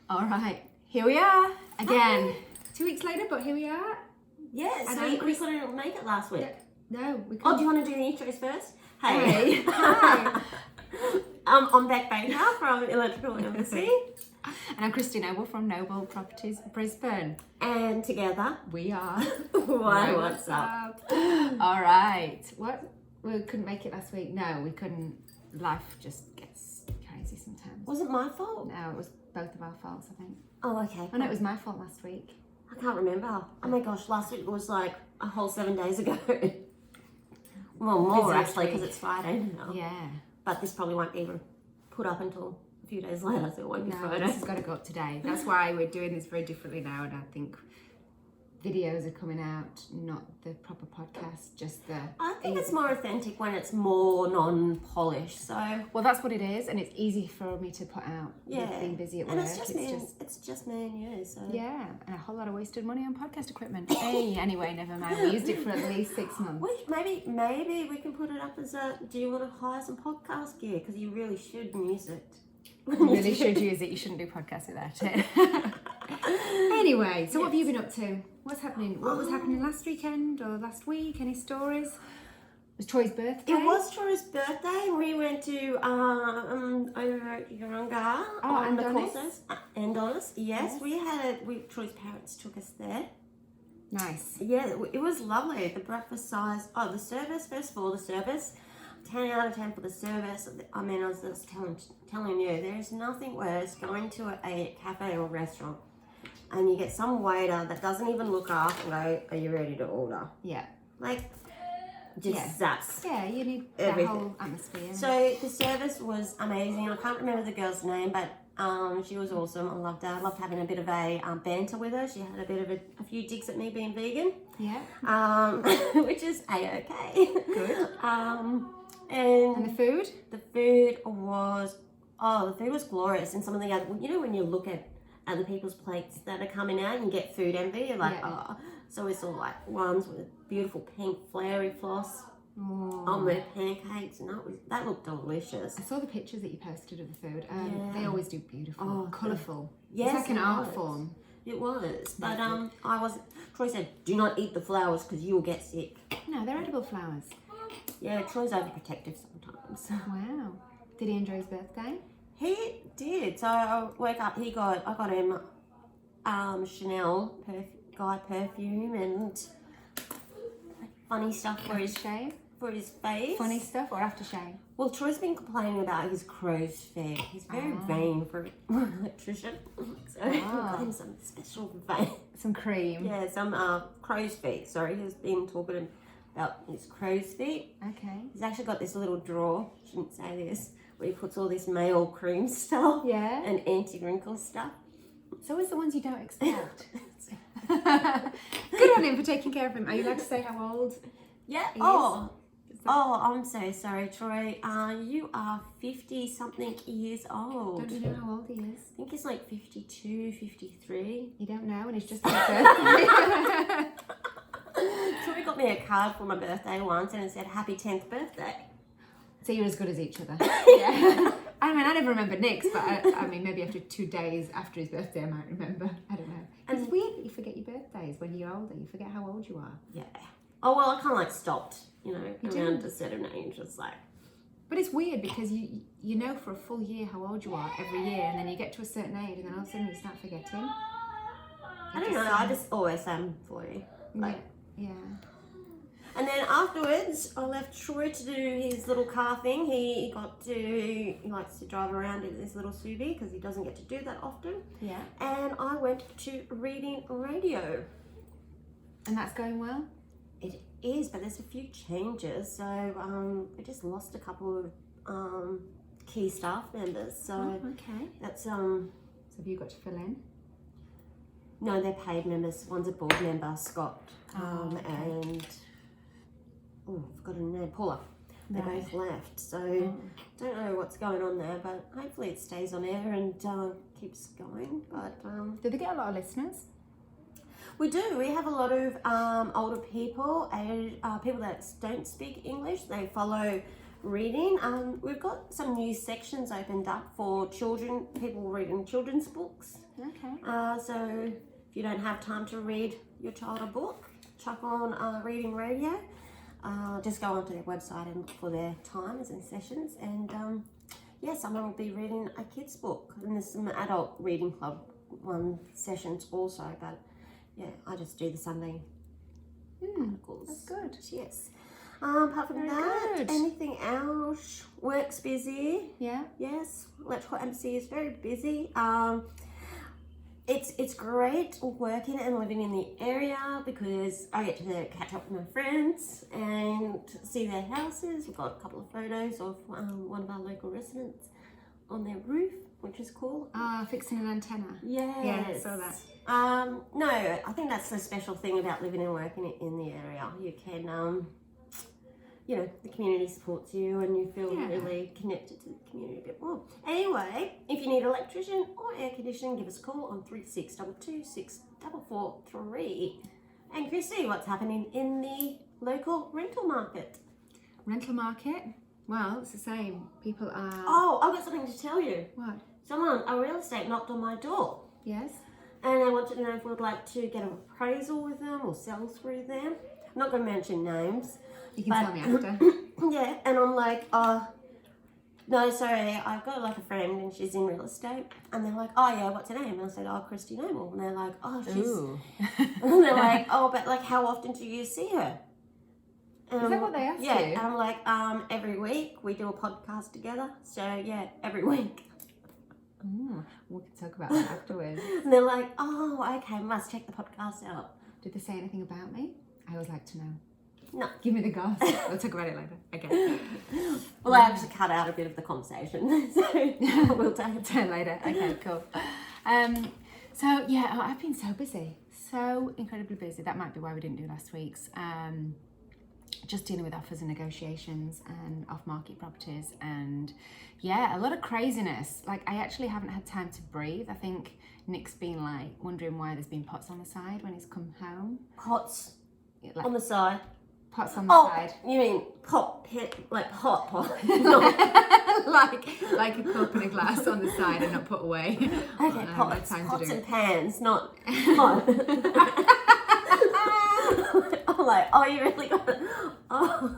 All right, here we are again. 2 weeks later, but here we are. Yes, and we couldn't make it last week. No, we couldn't. Oh, do you want to do the intros first? Hey. Hi. I'm Bec Baker from Electrical Embassy. And I'm Christina. We're from Noble Properties, Brisbane. And together, we are. What's up? All right. What? We couldn't make it last week. No, we couldn't. Life just gets crazy sometimes. Was it my fault? No, it was both of our faults, I think. Oh, okay. Oh, no, it was my fault last week. I can't remember. Oh my gosh, last week was like a whole 7 days ago. Well, more actually, because it's Friday now. Yeah. But this probably won't even put up until a few days later, so it won't be Friday. This has got to go up today. That's why we're doing this very differently now, and I think videos are coming out, not the proper podcast, just the... I think it's more authentic when it's more non-polished, so... Well, that's what it is, and it's easy for me to put out. Yeah. With being busy at work. And it's just me and you, so... Yeah, and a whole lot of wasted money on podcast equipment. Hey, anyway, never mind. We used it for at least 6 months. Maybe we can put it up as a... Do you want to hire some podcast gear? Because you really should use it. You really should use it. You shouldn't do podcasts without it. Anyway, so what have you been up to? What's happening? What was happening last weekend or last week? Any stories? It was Troy's birthday. It was Troy's birthday, and we went to over at Yaranga on the courses. Andonis. Yes, we had Troy's parents took us there. Nice. Yeah, it was lovely. The breakfast size. Oh, the service. First of all, the service. 10 out of 10 for the service. I mean, I was just telling you, there's nothing worse going to a cafe or restaurant and you get some waiter that doesn't even look up and go, are you ready to order? Yeah. Like, just zaps. Yeah, you need everything. The whole atmosphere. So the service was amazing. I can't remember the girl's name, but she was awesome. I loved her. I loved having a bit of a banter with her. She had a bit of a few digs at me being vegan. Yeah. Which is A-okay. Good. And the food? The food was glorious. And some of the other, you know, when you look at other people's plates that are coming out and you get food envy, you're like, oh. So we saw like ones with beautiful pink flary floss on their pancakes, and that looked delicious. I saw the pictures that you posted of the food. They always do beautiful, colourful. Yes, it's like an art form. It was, but Troy said, do not eat the flowers because you will get sick. No, they're edible flowers. Yeah, Troy's overprotective sometimes. Wow. Did he enjoy his birthday? He did. So I got him Chanel guy perfume and funny stuff for his shave. For his face. Funny stuff or aftershave? Well, Troy's been complaining about his crow's feet. He's very vain for an electrician. So I got him some special vein. Some cream. Yeah, some crow's feet. Sorry, he's been talking about his crow's feet. Okay. He's actually got this little drawer, shouldn't say this, where he puts all this male cream stuff. Yeah. And anti-wrinkle stuff. It's always the ones you don't expect. Good on him for taking care of him. Are you allowed to say how old? Yeah. I'm so sorry, Troy. You are 50-something years old. Don't you know how old he is? I think he's like 52, 53. You don't know, and he's just had his birthday. Troy got me a card for my birthday once, and it said, happy 10th birthday. So you're as good as each other. Yeah. I mean, I never remember Nick's, but I mean, maybe after 2 days after his birthday, I might remember. I don't know. And it's weird that you forget your birthdays when you're older. You forget how old you are. Yeah. Oh, well, I kind of like stopped, around a certain age. It's like... But it's weird because you know for a full year how old you are every year, and then you get to a certain age, and then all of a sudden you start forgetting. I don't know. I just always am 40. Like, yeah. And then afterwards, I left Troy to do his little car thing. He likes to drive around in this little Subi because he doesn't get to do that often. Yeah. And I went to reading radio. And that's going well? It is, but there's a few changes. So I just lost a couple of key staff members. So okay. That's So have you got to fill in? No, they're paid members. One's a board member, Scott, and I've got a name, Paula. They both left, so don't know what's going on there, but hopefully it stays on air and keeps going. But do they get a lot of listeners? We do. We have a lot of older people and people that don't speak English. They follow reading. We've got some new sections opened up for people reading children's books. Okay. So if you don't have time to read your child a book, chuck on reading radio. Just go onto their website and look for their times and sessions. And someone will be reading a kid's book. And there's some adult reading club sessions also. But I just do the Sunday articles. That's good. Yes. Apart from Very that, good. anything else? Work's busy. Yeah. Yes, electrical MC is very busy. It's great working and living in the area because I get to catch up with my friends and see their houses. We've got a couple of photos of one of our local residents on their roof, which is cool. Fixing an antenna. Yes. Yeah, I saw that. No, I think that's the special thing about living and working in the area. You can, the community supports you and you feel really connected to the community a bit more. Anyway, if you need an electrician or air conditioning, give us a call on 3622 6443. And Christy, what's happening in the local rental market? Rental market? Well, it's the same. People are... Oh, I've got something to tell you. What? A real estate knocked on my door. Yes? And I wanted to know if we'd like to get an appraisal with them or sell through them. I'm not going to mention names. You can tell me after. Yeah, and I'm like, no, sorry, I've got like a friend and she's in real estate. And they're like, oh yeah, what's her name? And I said, Christy Noble. And they're like, oh, she's... Ooh. And they're like, oh, but like how often do you see her? Is that what they asked yeah, you? and I'm like, every week we do a podcast together. So yeah, every week. Ooh, we can talk about that afterwards. And they're like, oh, okay, must check the podcast out. Did they say anything about me? I always like to know. No. Give me the gossip. We'll talk about it later. Okay. Well, I actually cut out a bit of the conversation, so we'll take it later. Okay, cool. I've been so busy. So incredibly busy. That might be why we didn't do last week's. Just dealing with offers and negotiations and off-market properties and a lot of craziness. Like I actually haven't had time to breathe. I think Nick's been like wondering why there's been pots on the side when he's come home. Pots like, on the side. Pots on the side. You mean pot, like hot pot? like a cup and a glass on the side and not put away. Okay, pots and pans, not pot. I'm like, oh, you really got it. Oh.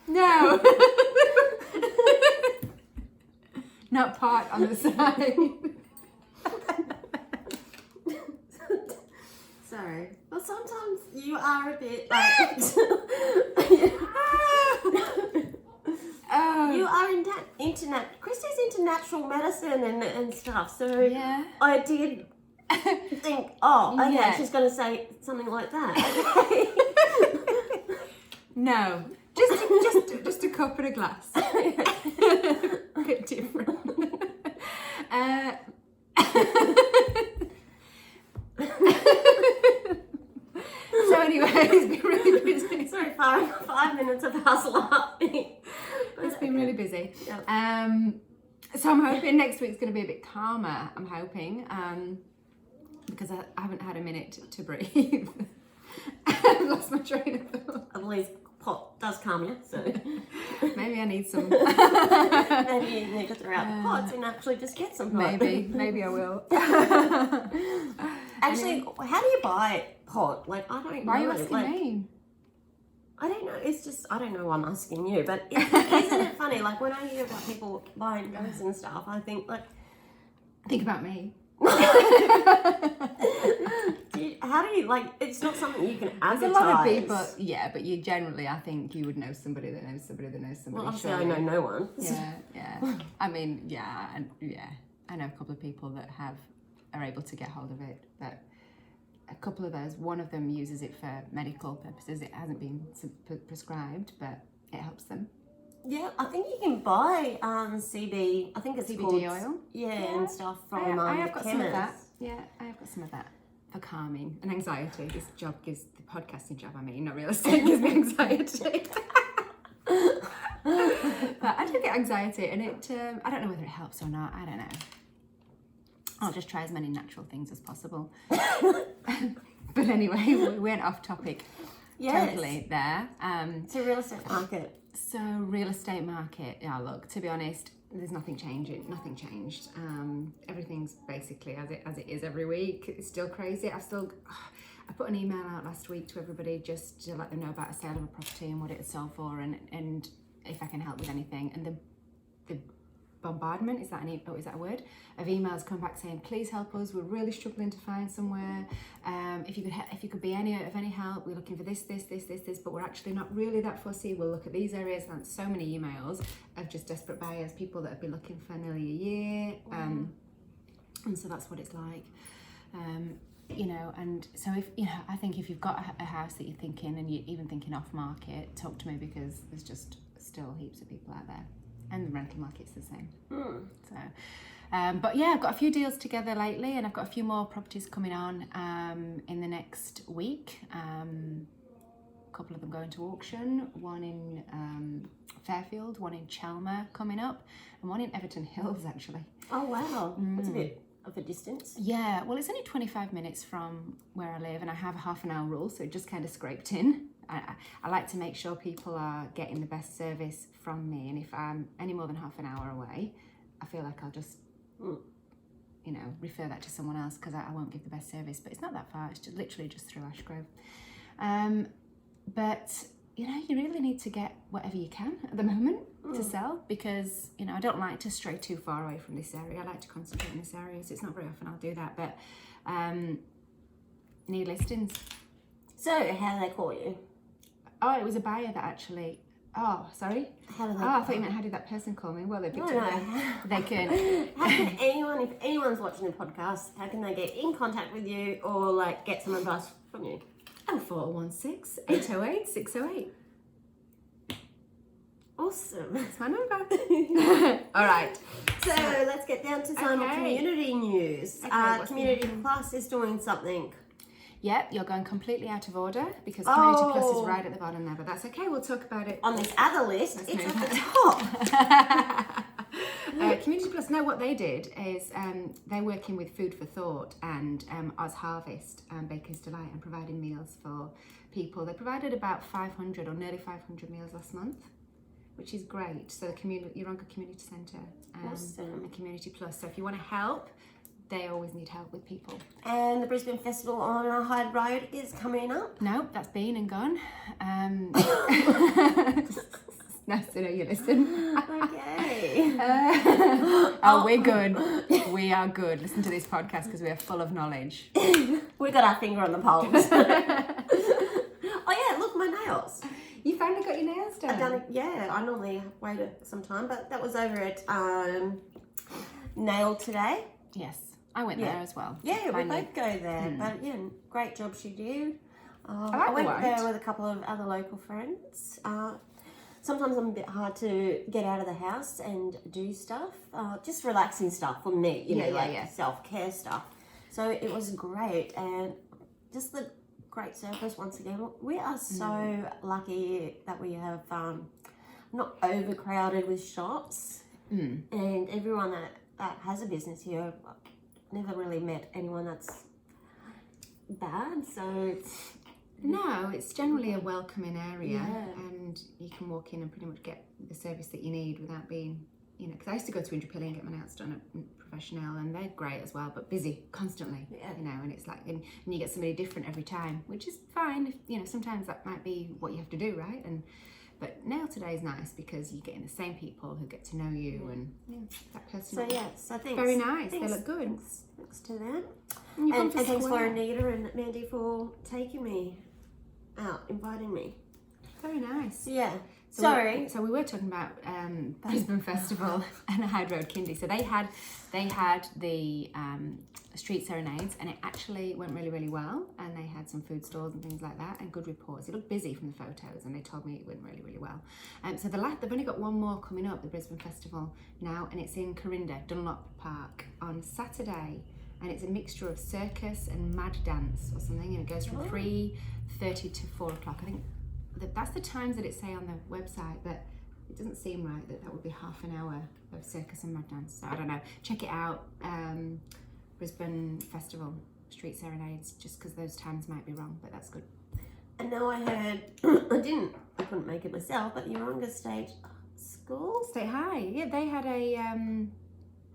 No. Not pot on the side. Sorry. Well, sometimes you are a bit like... You are Christy's into natural medicine and stuff, so yeah. I did think, she's going to say something like that. No, just a cup and a glass. A bit different. So anyway, it's been really busy. Sorry, 5 minutes of hustle up. It's been really busy. Yep. So I'm hoping next week's going to be a bit calmer. I'm hoping because I haven't had a minute to breathe. I've lost my train of thought. I believe pot does calm you, so maybe I need some. Maybe you need to throw out the pots and actually just get some pot. Maybe I will. Actually, how do you buy pot? Like, I don't know. Why are you asking me? I don't know. It's just, I don't know why I'm asking you, but isn't it funny? Like, when I hear about people buying guns and stuff, I think, like... Think about me. How do you, like, it's not something you can advertise. There's a lot of people, but you generally, I think you would know somebody that knows somebody that knows somebody. Well, obviously I know no one. Yeah. I mean, I know a couple of people that are able to get hold of it, but a couple of those, one of them uses it for medical purposes. It hasn't been prescribed, but it helps them. Yeah, I think you can buy CBD. I think it's CBD called, oil. Yeah, and stuff from I have got chemists. some of that. Yeah, I have got some of that for calming and anxiety. This job gives the podcasting job. I mean, not real estate gives me anxiety. But I do get anxiety, and it. I don't know whether it helps or not. I don't know. I'll just try as many natural things as possible. But anyway, we went off topic totally there. So real estate market. So real estate market, yeah, look, to be honest, there's nothing changed. Everything's basically as it is every week. It's still crazy. I put an email out last week to everybody just to let them know about a sale of a property and what it would sell for, and if I can help with anything. And the bombardment, is that a word, of emails come back saying, please help us, we're really struggling to find somewhere. If you could be of any help, we're looking for this, but we're actually not really that fussy. We'll look at these areas. And so many emails of just desperate buyers, people that have been looking for nearly a year. And so that's what it's like. And so I think if you've got a house that you're thinking, and you're even thinking off market, talk to me, because there's just still heaps of people out there. And the rental market's the same. So, but yeah, I've got a few deals together lately, and I've got a few more properties coming on in the next week. A couple of them going to auction. One in Fairfield, one in Chelmer coming up, and one in Everton Hills actually. Oh wow, that's a bit of a distance. Yeah, well, it's only 25 minutes from where I live, and I have a half an hour rule, so it just kind of scraped in. I like to make sure people are getting the best service from me, and if I'm any more than half an hour away, I feel like I'll just, refer that to someone else, because I won't give the best service. But it's not that far, it's literally just through Ashgrove. But, you really need to get whatever you can at the moment to sell, because, I don't like to stray too far away from this area. I like to concentrate in this area, so it's not very often I'll do that. But need listings. So how do they call you? Oh, it was a buyer that actually. Oh, sorry. How do they? I thought you meant how did that person call me? Well, they picked No. up. They can. How can anyone, if anyone's watching the podcast, how can they get in contact with you or get some advice from you? 0416 808 608. Awesome. That's my number. All right. So let's get down to some community news. Community Plus is doing something. Yep, you're going completely out of order, because Community Plus is right at the bottom there, but that's okay, we'll talk about it. On this other list, it's at the top. Community Plus, no, what they did is they're working with Food for Thought and Oz Harvest and Baker's Delight, and providing meals for people. They provided about 500 or nearly 500 meals last month, which is great. So the Yeronga Community Centre Awesome. and Community Plus. So if you want to help, they always need help with people. And the Brisbane Festival on Hyde Road is coming up. No, that's been and gone. Nice to know you listen. Okay. We're good. We are good. Listen to this podcast because we are full of knowledge. We got our finger on the pulse. Oh yeah, look, my nails. You finally got your nails done. I've done it. Yeah, I normally wait some time, but that was over at Nail Today. Yes. I went there as well. Yeah, we both go there. But yeah, great job she did. I went there with a couple of other local friends. Sometimes I'm a bit hard to get out of the house and do stuff. Just relaxing stuff for me, self-care stuff. So it was great, and just the great service once again. We are so lucky that we have not overcrowded with shops, and everyone that has a business here. Never really met anyone that's bad, so it's generally a welcoming area, and you can walk in and pretty much get the service that you need without being, because I used to go to Indrapilli and get my nails done at Professional, and they're great as well, but busy constantly, and it's like, and you get somebody different every time, which is fine. If, sometimes that might be what you have to do, right? But Nail Today is nice because you're getting the same people who get to know you, and that person. So so thanks. Very nice. They look good. Thanks to that. And thanks for Anita and Mandy for taking me out, inviting me. Very nice. Yeah. So we were talking about Brisbane Festival and Hyde Road Kindy. So they had the street serenades, and it actually went really, really well. And they had some food stalls and things like that, and good reports. It looked busy from the photos, and they told me it went really, really well. So they've only got one more coming up, the Brisbane Festival now, and it's in Corinda, Dunlop Park, on Saturday. And it's a mixture of circus and mad dance or something, and it goes from 3:30 to 4 o'clock. I think that's the times that it say on the website, but it doesn't seem right that would be half an hour of circus and mad dance. So I don't know. Check it out. Brisbane Festival street serenades, just because those times might be wrong, but that's good. And now I heard, I couldn't make it myself, but the Yeronga State School? State High, yeah, they had a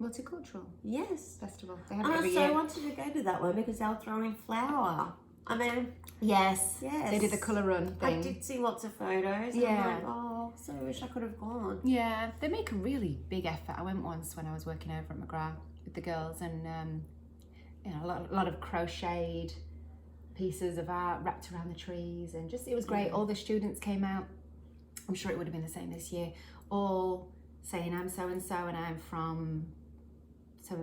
multicultural Yes. festival. They have And it I every so year. wanted to go to that one because they were throwing flour. I mean, Yes. yes. They did the colour run I thing. did see lots of photos. And Yeah. I'm like, oh, so wish I could have gone. Yeah, they make a really big effort. I went once when I was working over at McGrath with the girls, and you know, a lot of crocheted pieces of art wrapped around the trees, and just it was great. All the students came out. I'm sure it would have been the same this year. All saying I'm so and so, and I'm from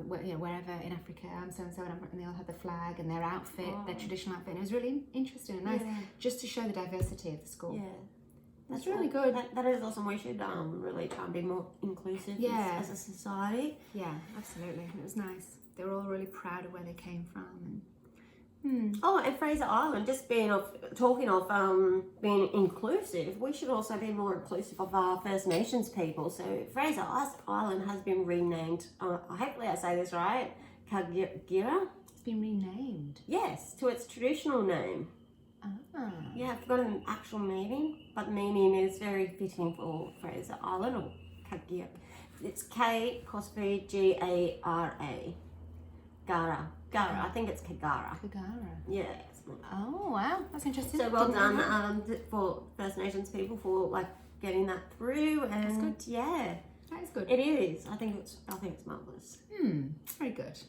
wherever in Africa. I'm so and so, and they all had the flag and their outfit, their traditional outfit. And it was really interesting and nice, just to show the diversity of the school. Yeah. That's really good. That is awesome. We should really try and be more inclusive as a society. Yeah, absolutely. It was nice. They were all really proud of where they came from. And, Oh, and Fraser Island, just being talking of being inclusive, we should also be more inclusive of our First Nations people. So Fraser Island has been renamed, hopefully I say this right, Kagira? it's been renamed. Yes, to its traditional name. Ah. Yeah, I've got an actual meaning, but the meaning is very fitting for Fraser Island, or Kagira. It's K-G-A-R-A. Gara. I think it's Kagara. Kagara. Yeah. Oh, wow. That's interesting. So well Didn't know done that. for First Nations people for getting that through, and That's good. yeah, That is good. it is. I think it's marvelous. Very good.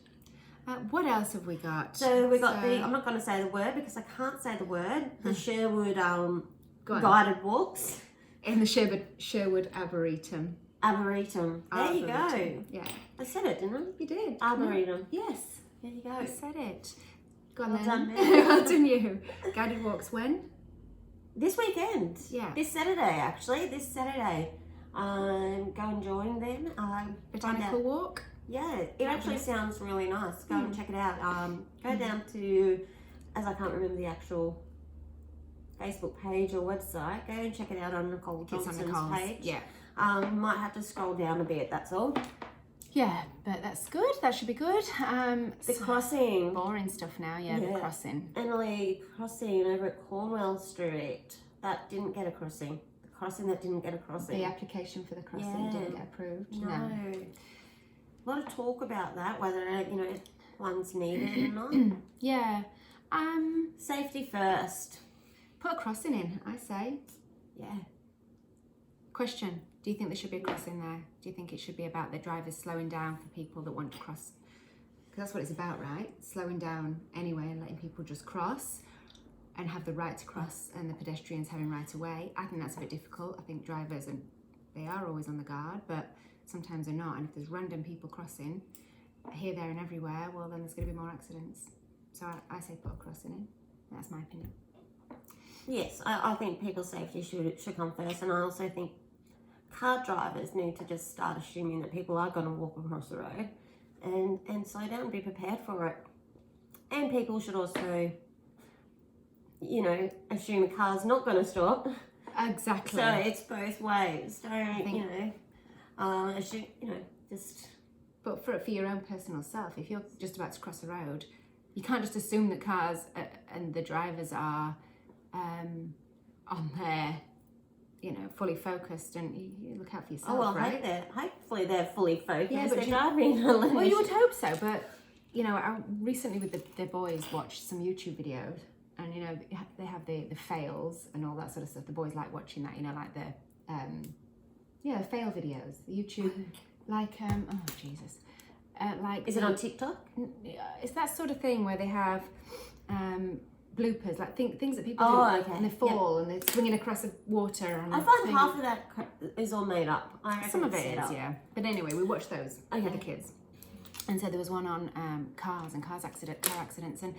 What else have we got? So we got I'm not going to say the word because I can't say the word. The Sherwood Go on. guided walks. In the Sherwood Arboretum. Arboretum. There you go. Yeah. I said it, didn't I? You did. Arboretum. Yes. There you go. I said it. Go on Well then. done, me. Well done you. Guided walks when? This weekend. Yeah. This Saturday, actually. This Saturday. Go and join them. Botanical walk? Yeah, it actually sounds really nice. Go and check it out. Go down to, as I can't remember the actual Facebook page or website, go and check it out on Nicole It's on Johnson's Nicole's. page. Yeah. Might have to scroll down a bit, that's all. Yeah, but that's good. That should be good. The crossing. Boring stuff now, yeah, the crossing. Annerley crossing over at Cornwall Street. That didn't get a crossing. The crossing that didn't get a crossing. The application for the crossing didn't get approved. No. A lot of talk about that, whether, one's needed or not. Yeah. Safety first. Put a crossing in, I say. Yeah. Question. Do you think there should be a crossing there? Do you think it should be about the drivers slowing down for people that want to cross? Because that's what it's about, right? Slowing down anyway and letting people just cross and have the right to cross, and the pedestrians having right of way. I think that's a bit difficult. I think drivers, and they are always on the guard, but sometimes they're not. And if there's random people crossing here, there and everywhere, well, then there's going to be more accidents. So I say put a crossing in. That's my opinion. Yes, I think people's safety should come first, and I also think car drivers need to just start assuming that people are going to walk across the road and slow down and be prepared for it. And people should also, assume a car's not going to stop. Exactly. So it's both ways. Don't, assume, just... But for your own personal self, if you're just about to cross a road, you can't just assume that cars and the drivers are on there, fully focused, and you look out for yourself, right? Hopefully they're fully focused. Yeah, but they're driving. Well, you would hope so, but I recently with the boys watched some YouTube videos, and they have the fails and all that sort of stuff. The boys like watching that, like the fail videos, the YouTube, oh Jesus, is it on TikTok? It's that sort of thing where they have bloopers, like things that people do, and they fall and they're swinging across the water. And I find half of that is all made up. Some of it is, yeah. But anyway, we watched those with the kids, and so there was one on car accidents, and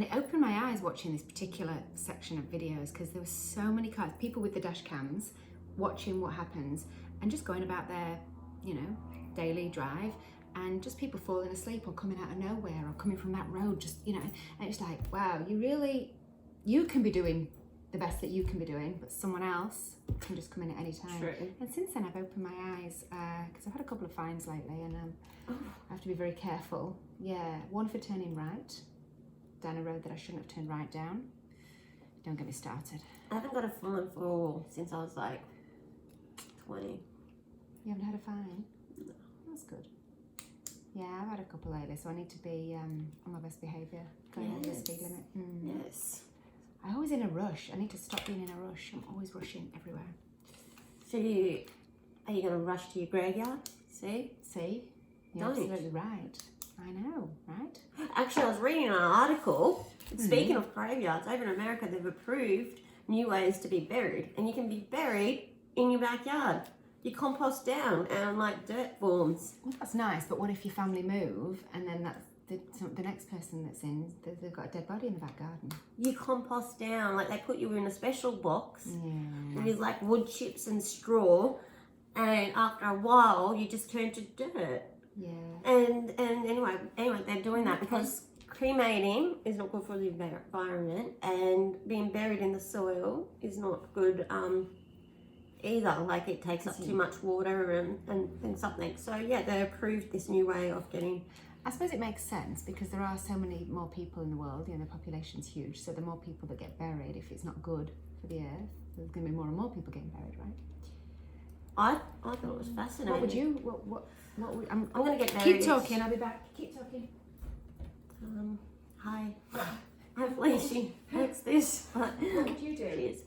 it opened my eyes watching this particular section of videos, because there were so many cars, people with the dash cams watching what happens and just going about their daily drive, and just people falling asleep or coming out of nowhere or coming from that road, just and it's like, wow, you can be doing the best that you can be doing, but someone else can just come in at any time. True. And since then, I've opened my eyes because I've had a couple of fines lately, and I have to be very careful. Yeah, one for turning right down a road that I shouldn't have turned right down. Don't get me started. I haven't got a fine for since I was like 20. You haven't had a fine? No. That's good. Yeah, I've had a couple lately, so I need to be on my best behaviour, going over the speed limit. Yes. I'm always in a rush. I need to stop being in a rush. I'm always rushing everywhere. So are you going to rush to your graveyard? See? You're Don't. absolutely right. I know, right? Actually, I was reading an article. Speaking of graveyards, over in America, they've approved new ways to be buried, and you can be buried in your backyard. You compost down and like dirt forms. Well, that's nice, but what if your family move and then that's the next person that's in, they've got a dead body in the back garden? You compost down, like they put you in a special box Yeah. with like wood chips and straw, and after a while, you just turn to dirt. Yeah. And anyway, they're doing that because cremating is not good for the environment, and being buried in the soil is not good either. Like it takes up too much water and something. So yeah, they approved this new way of getting. I suppose it makes sense because there are so many more people in the world. You know, the population's huge, so the more people that get buried, if it's not good for the earth, there's going to be more and more people getting buried, right? I thought it was fascinating. What would you? What would, I'm going to get buried. Keep talking. I'll be back. Keep talking. Hi. Hopefully she hates this. But What would you do? Cheers.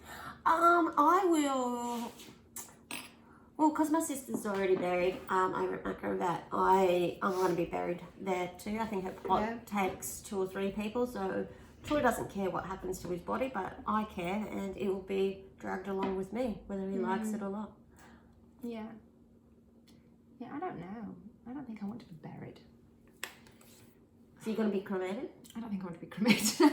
I will. Well, because my sister's already buried over at Macrobat, I'm going to be buried there too. I think her plot takes 2 or 3 people, so Troy doesn't care what happens to his body, but I care, and it will be dragged along with me, whether he likes it or not. Yeah. Yeah, I don't know. I don't think I want to be buried. So you're going to be cremated? I don't think I want to be cremated.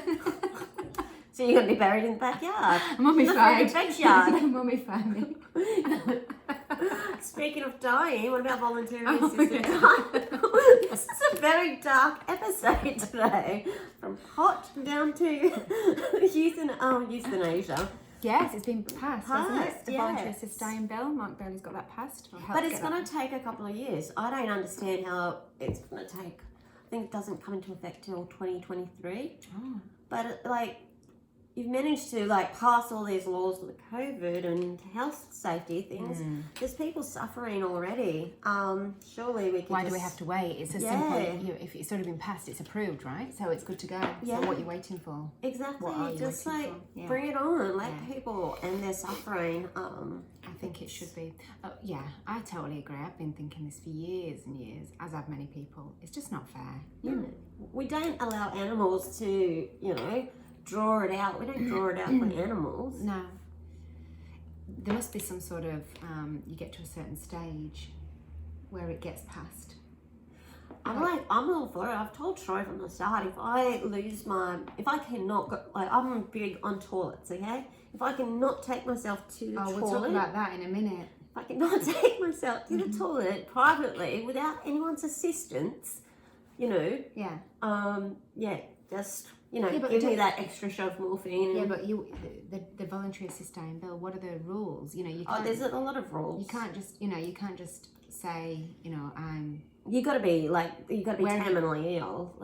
So you're going to be buried in the backyard? Mummified. Backyard. Mummify me. Speaking of dying, what about volunteering assistant? Yeah. This is a very dark episode today. From hot down to euthanasia. Yes, it's been passed, hasn't it? The yes. voluntary assist dying bill. Mark Bailey's got that passed. But it's going to take a couple of years. I don't understand how it's going to take. I think it doesn't come into effect till 2023. Oh. But you've managed to pass all these laws with COVID and health safety things. There's people suffering already. Surely we can. Why do we have to wait? It's a simple. If it's sort of been passed, it's approved, right? So it's good to go. Yeah. So what are you waiting for? Exactly. What are you Just waiting for? Yeah. bring it on. Let people and their suffering. I think it should be. Yeah, I totally agree. I've been thinking this for years and years, as have many people. It's just not fair. We don't allow animals to, draw it out. We don't draw it out for animals. No. There must be some sort of, you get to a certain stage where it gets passed. I'm all for it. I've told Troy from the start, if I cannot go, I'm big on toilets, okay? If I cannot take myself to the toilet. We'll talk about that in a minute. If I cannot take myself to the toilet privately without anyone's assistance, Yeah. Just, give me that extra shot of morphine. Yeah, but the voluntary assist dying bill, what are the rules? You can't, there's a lot of rules. You can't just say, I'm... You got to be terminally ill,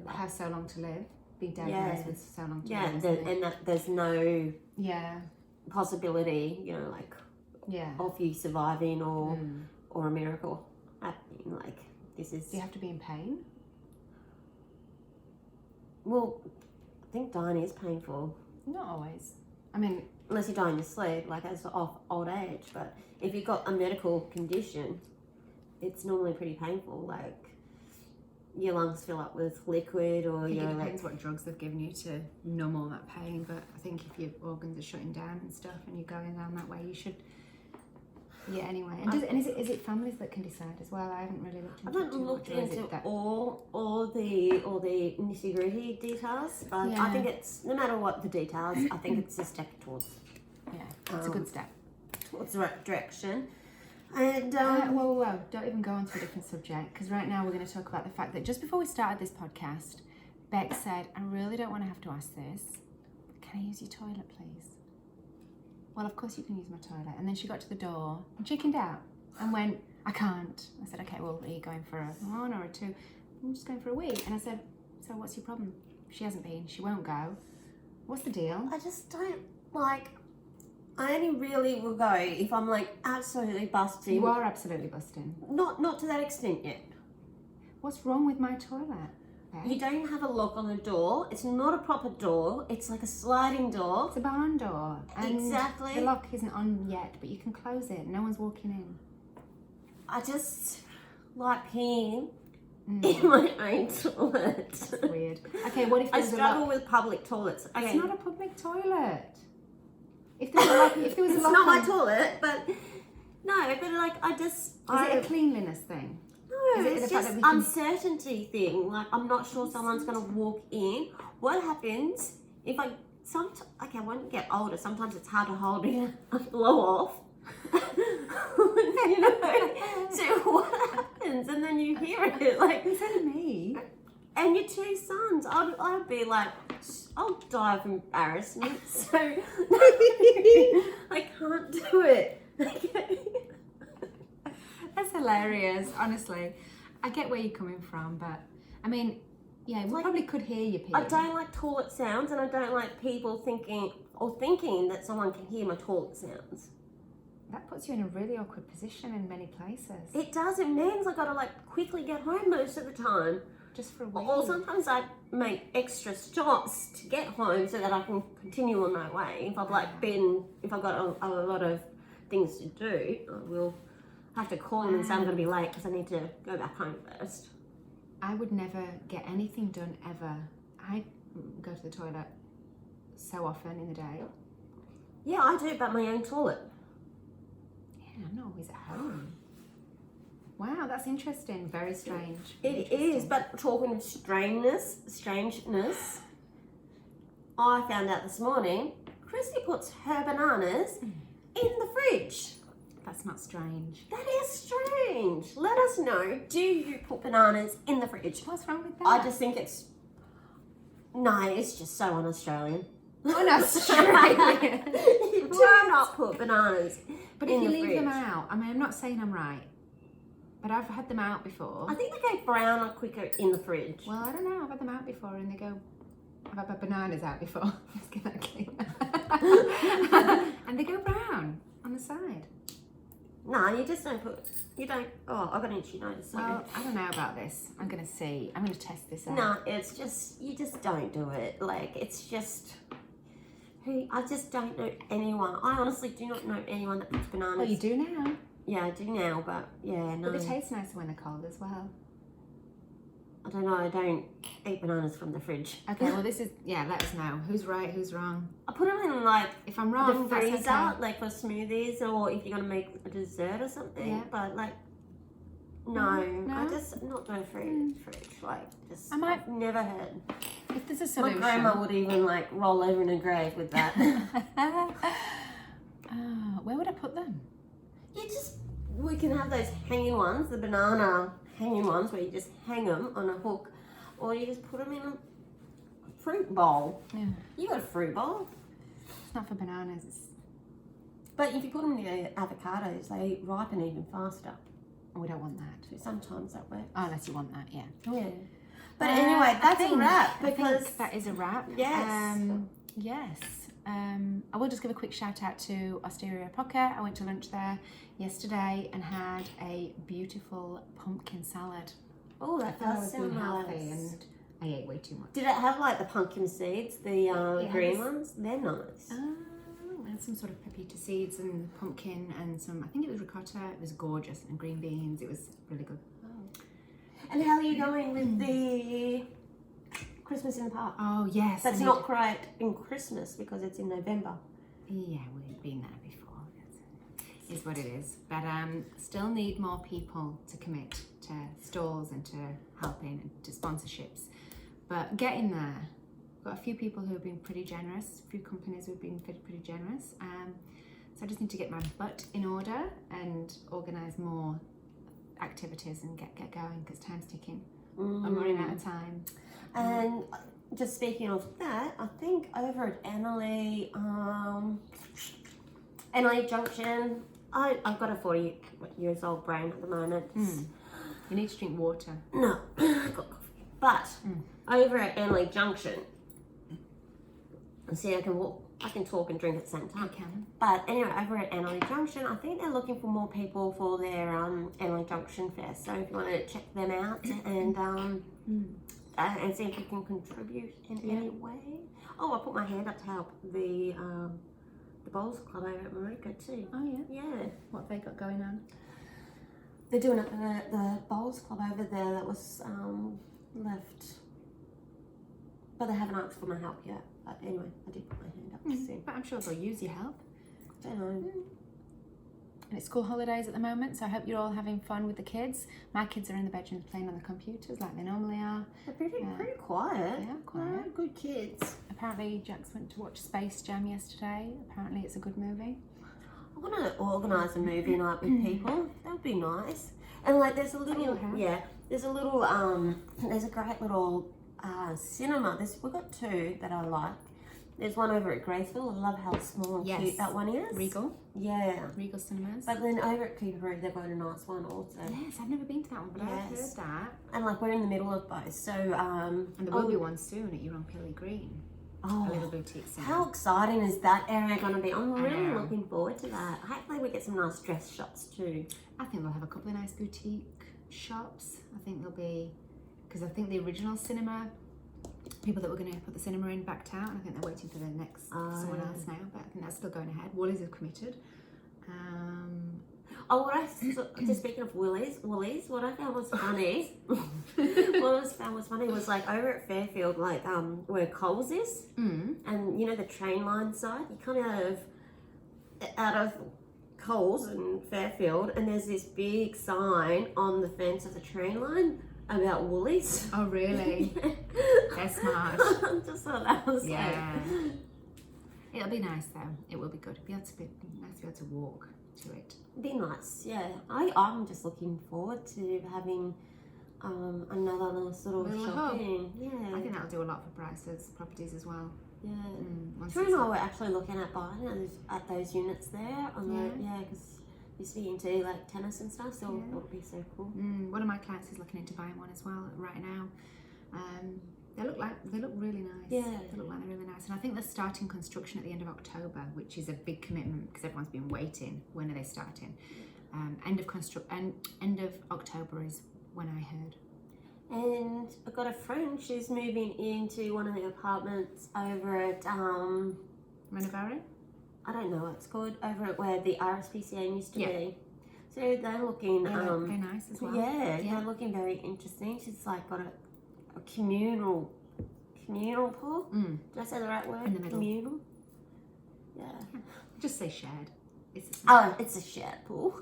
have so long to live, be diagnosed with so long to live. And that there's no Yeah. possibility, Yeah. of you surviving or a miracle happening. This is. Do you have to be in pain? Well, I think dying is painful. Not always. I mean, unless you die in your sleep, as of old age. But if you've got a medical condition, it's normally pretty painful. Your lungs fill up with liquid, or it depends what drugs they've given you to numb all that pain. But I think if your organs are shutting down and stuff, and you're going down that way, you should. Yeah. Anyway, and is it families that can decide as well? I haven't really looked into. I haven't looked into all the nitty gritty details, but I think it's no matter what the details. I think it's a step towards. Yeah, it's a good step towards the right direction. And whoa, don't even go on to a different subject, because right now we're going to talk about the fact that just before we started this podcast, Bec said, I really don't want to have to ask this. can I use your toilet, please? Well, of course you can use my toilet. And then she got to the door and chickened out and went, I can't. I said, okay, well, are you going for a 1 or a 2? I'm just going for a wee. And I said, so what's your problem? She hasn't been. She won't go. What's the deal? I just don't like. I only really will go if I'm like absolutely busting. You are absolutely busting. Not to that extent yet. What's wrong with my toilet? You don't have a lock on the door. It's not a proper door. It's like a sliding door. It's a barn door. And exactly. The lock isn't on yet, but you can close it. No one's walking in. I just like peeing in my own toilet. That's weird. Okay, what if I there's struggle with public toilets. Okay. It's not a public toilet. If there was a lock, it's not my toilet, but no, but like I just. Is it a cleanliness thing? No, it's just uncertainty thing. Like I'm not sure someone's gonna walk in. What happens if I okay, when you get older, sometimes it's hard to hold in a blow off. You know, so what happens? And then you hear it like instead of me and your 2 sons. I'd be like, I'll die of embarrassment. So I can't do it. That's hilarious, honestly. I get where you're coming from, but I mean, yeah, we probably could hear you peeing. I don't like toilet sounds, and I don't like people thinking that someone can hear my toilet sounds. That puts you in a really awkward position in many places. It does. It means I gotta like quickly get home most of the time. Just for a week. Or sometimes I make extra stops to get home so that I can continue on my way. If I've got a lot of things to do, I will have to call them and say I'm going to be late because I need to go back home first. I would never get anything done ever. I go to the toilet so often in the day. Yeah, I do, but my own toilet. Yeah, I'm not always at home. Wow, that's interesting. Very strange. It is, but talking of strangeness, I found out this morning, Christy puts her bananas in the fridge. That's not strange. That is strange. Let us know, do you put bananas in the fridge? What's wrong with that? I just think it's just so un-Australian. Un-Australian. You do not put bananas but in the fridge. But if you leave them out, I mean, I'm not saying I'm right, but I've had them out before. I think they go brown quicker in the fridge. Well, I don't know. I've had them out before and they go... I've had my bananas out before. Let's get that clean. And they go brown on the side. No, you just don't put... You don't... Oh, I've got an itchy nose. Sorry. Well, I don't know about this. I'm going to see. I'm going to test this out. No, it's just... You just don't do it. Like, it's just... I just don't know anyone. I honestly do not know anyone that puts bananas. Well, you do now. Yeah, I do now, but yeah, no. But they taste nicer when they're cold as well. I don't know. I don't eat bananas from the fridge. Okay, well, this is... Yeah, let us know. Who's right, who's wrong? I put them in, like... If I'm wrong, the freezer, that's okay. like for smoothies or if you're going to make a dessert or something. Yeah. But, like... No, I just not do a fridge. Like, just... I've never heard. If there's a solution... My grandma would even, like, roll over in a grave with that. Where would I put them? We can have those hanging ones, the banana hanging ones where you just hang them on a hook, or you just put them in a fruit bowl. Yeah. You got a fruit bowl? It's not for bananas. But if you put them in the avocados, they ripen even faster. We don't want that. So sometimes that works. Oh, unless you want that, yeah. Yeah. But anyway, that's a wrap because that is a wrap. Yes. Yes. I will just give a quick shout out to Osteria Pocket. I went to lunch there yesterday and had a beautiful pumpkin salad. Oh, that does sound healthy, nice. and I ate way too much. Did it have like the pumpkin seeds, the green ones? They're nice. And some sort of pepita seeds and pumpkin and some, I think it was ricotta. It was gorgeous, and green beans. It was really good. Oh. And how are you going with the Christmas in the Park? Oh, yes. That's not quite in Christmas because it's in November. Yeah, we've been there before. It is what it is. But still need more people to commit to stalls and to helping and to sponsorships. But getting there. Got a few people who have been pretty generous, a few companies who have been pretty generous. So I just need to get my butt in order and organise more activities and get going because time's ticking. I'm running out of time. And just speaking of that, I think over at Annerley Junction, I've got a 40 years old brain at the moment. You need to drink water. No, I've got coffee. But over at Annerley Junction, see, I can talk and drink at the same time. You can. But anyway, over at Annerley Junction, I think they're looking for more people for their Annerley Junction Fest. So if you want to check them out and see if you can contribute in any way. Oh, I put my hand up to help the Bowls Club over at Marika too. Oh yeah? Yeah. What have they got going on? They're doing it at the Bowls Club over there that was left. But they haven't asked for my help yet. But anyway, I did put my hand up to see. But I'm sure they'll use your help. I don't know. And it's school holidays at the moment, so I hope you're all having fun with the kids. My kids are in the bedrooms playing on the computers like they normally are. They're pretty quiet. Yeah, quiet. Yeah, good kids. Apparently Jax went to watch Space Jam yesterday. Apparently it's a good movie. I want to organise a movie night with people. That would be nice. And like, there's a little, there's a great little cinema. We've got two that I like. There's one over at Graceville. I love how small and cute that one is. Regal. Yeah. Regal Cinemas. But then over at Peterborough, they've got a nice one also. Yes, I've never been to that one, but I've heard that. And like, we're in the middle of both. So, and there will be one soon at on Pilly Green. Oh, a little boutique cinema. How exciting is that area going to be? I'm really looking forward to that. Hopefully we get some nice dress shops too. I think they'll have a couple of nice boutique shops. I think there'll be, because I think the original cinema, people that were going to put the cinema in backed out. I think they're waiting for the next someone else now, but I think that's still going ahead. Woolies have committed. Just speaking of Woolies, what I found was funny. Was like over at Fairfield, like where Coles is, and you know the train line side. You come out of Coles and Fairfield, and there's this big sign on the fence of the train line about Woolies. Oh really? They're smart. I just thought that was It'll be nice though. It will be good. Nice to be able to walk to it. Be nice, yeah. I'm just looking forward to having another sort of shopping. Yeah. I think that'll do a lot for prices, properties as well. Yeah. Drew and I were actually looking at buying at those units there. Because used to be into like tennis and stuff, so it would be so cool. One of my clients is looking into buying one as well right now. They look really nice. Yeah. They look like they're really nice. And I think they're starting construction at the end of October, which is a big commitment because everyone's been waiting. When are they starting? End of October is when I heard. And I've got a friend, she's moving into one of the apartments over at Renovare? I don't know what it's called, over at where the RSPCA used to be. So they're looking they're nice as well. They're looking very interesting. She's like got a communal pool. Did I say the right word? In the middle. Communal. Yeah. Just say shared. It's a shared pool.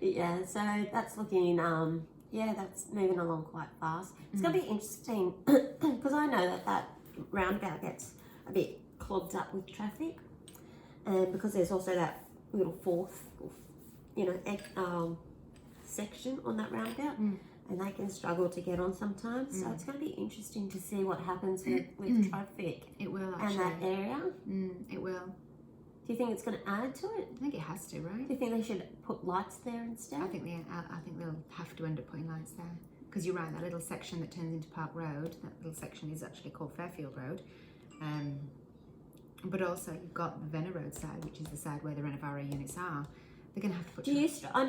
Yeah. So that's looking that's moving along quite fast. It's gonna be interesting because I know that roundabout gets a bit clogged up with traffic, and because there's also that little fourth, section on that roundabout. And they can struggle to get on sometimes. So it's going to be interesting to see what happens with traffic. It will actually. And that area. It will. Do you think it's going to add to it? I think it has to, right? Do you think they should put lights there instead? I think they'll have to end up putting lights there. Because you're right, that little section that turns into Park Road, that little section is actually called Fairfield Road. But also you've got the Venner Road side, which is the side where the Renovare units are. They're going to have to put...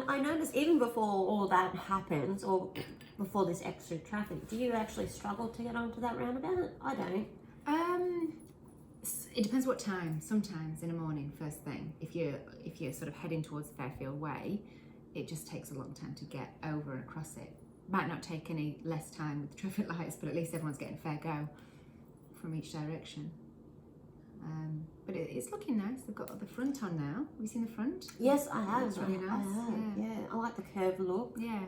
I noticed even before all that happens, or before this extra traffic, do you actually struggle to get onto that roundabout? I don't. It depends what time. Sometimes in the morning, first thing, if you're sort of heading towards Fairfield Way, it just takes a long time to get over and across it. Might not take any less time with the traffic lights, but at least everyone's getting fair go from each direction. But it's looking nice. They've got the front on now. Have you seen the front? Yes, I have. It's really nice. I like the curved look. Yeah.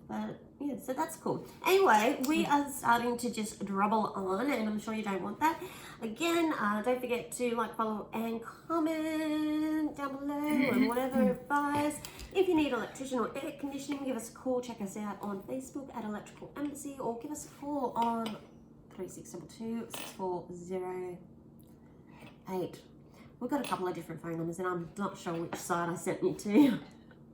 But yeah, so that's cool. Anyway, we are starting to just dribble on, and I'm sure you don't want that. Again, don't forget to like, follow, and comment down below and whatever advice. If you need electrician or air conditioning, give us a call. Check us out on Facebook at Electrical Embassy, or give us a call on 3622 6408. We've got a couple of different phone numbers and I'm not sure which side I sent you to.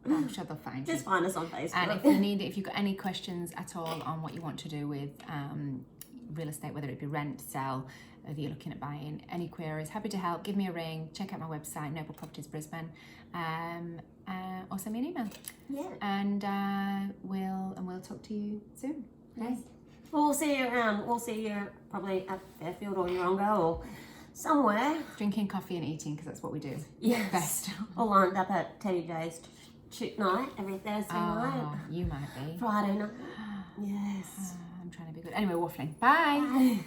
I'm sure they'll find you. Just find us on Facebook. And if you've got any questions at all on what you want to do with real estate, whether it be rent, sell, whether you're looking at buying, any queries, happy to help. Give me a ring. Check out my website, Noble Properties Brisbane, or send me an email. Yeah. And we'll talk to you soon. Yes. Well, we'll see you around. We'll see you probably at Fairfield or Yeronga or somewhere. Drinking coffee and eating, because that's what we do. Yes. Best. Or lined up at Teddy J's shoot night every Thursday night. You might be. Friday night. Yes. I'm trying to be good. Anyway, waffling. Bye. Bye.